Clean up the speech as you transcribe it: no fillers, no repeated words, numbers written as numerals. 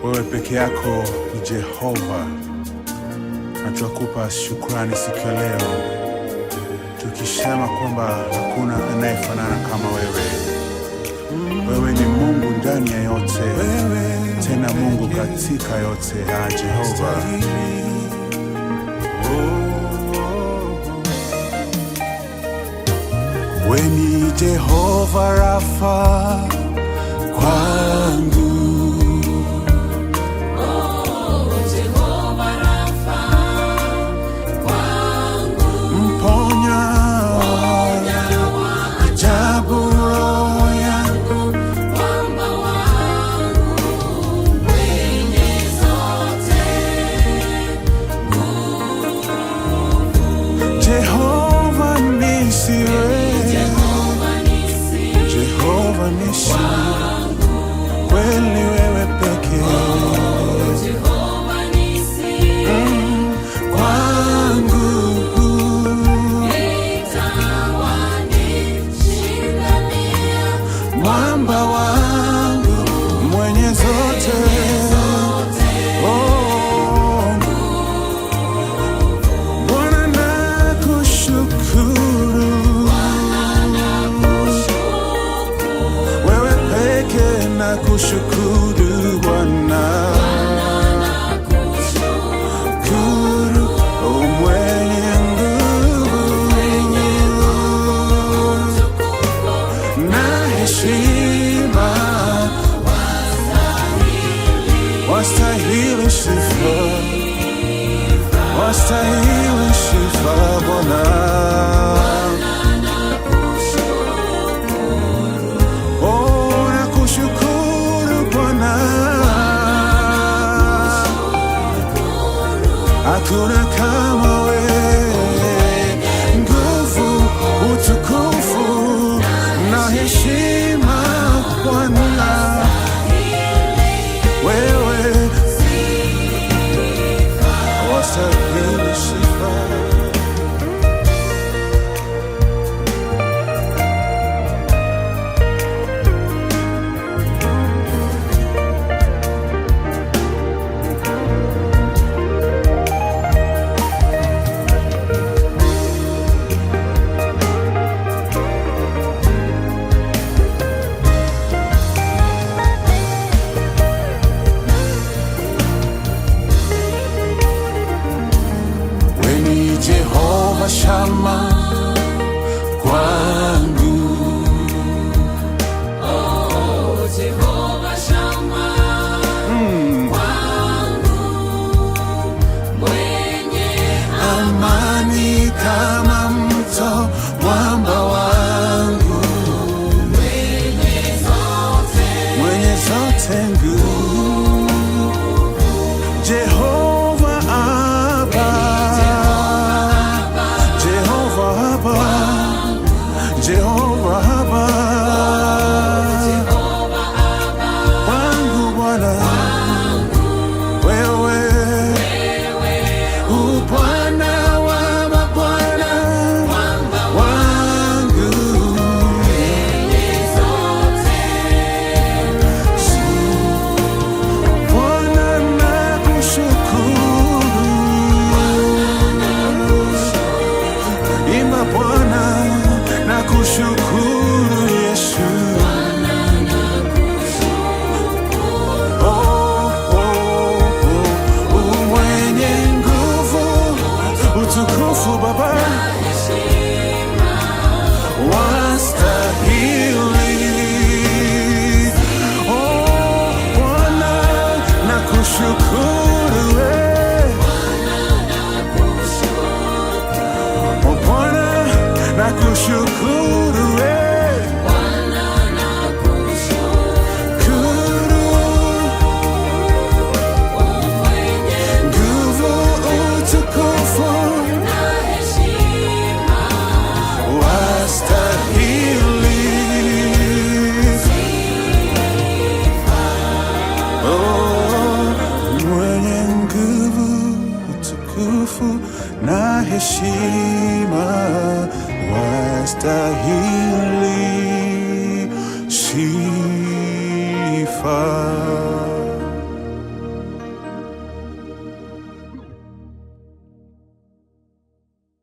Wewe peke yako ni Jehova, na twakupa shukrani siku ya leo, tukisema kwamba hakuna anayefanana kama wewe. Wewe ni Mungu ndani ya yote, tena Mungu katika yote, Jehova. Wewe ni Jehova Rafa kwangu, kweli wewe pekee kwangu, mwamba wangu mwenye zote. Bwana nakushukuru, wewe pekee nakushukuru Bwana, mwenye nguvu na heshima, wastahili sifa, wastahili sifa Bwana. Hakuna kama wewe, nguvu, utukufu na heshima Bwana, wewe wastahili sifa. Jehova Shama kwangu, Jehova Shama kwangu, mwenye amani kama mto, mwamba wangu mwenye zote nguvu, Jehova Abba, Jehova Abba wangu Bwana, wewe Bwana wa mabwana wangu, Bwana nakushukuru, imba Bwana nakushukuru Yesu, mwenye nguvu, utukufu Baba, wastahili. Bwana nakushukuru, Bwana nakushukuru, nguvu, utukufu na heshima, wastahili. Mwenye nguvu, utukufu na heshima, wastahili sifa.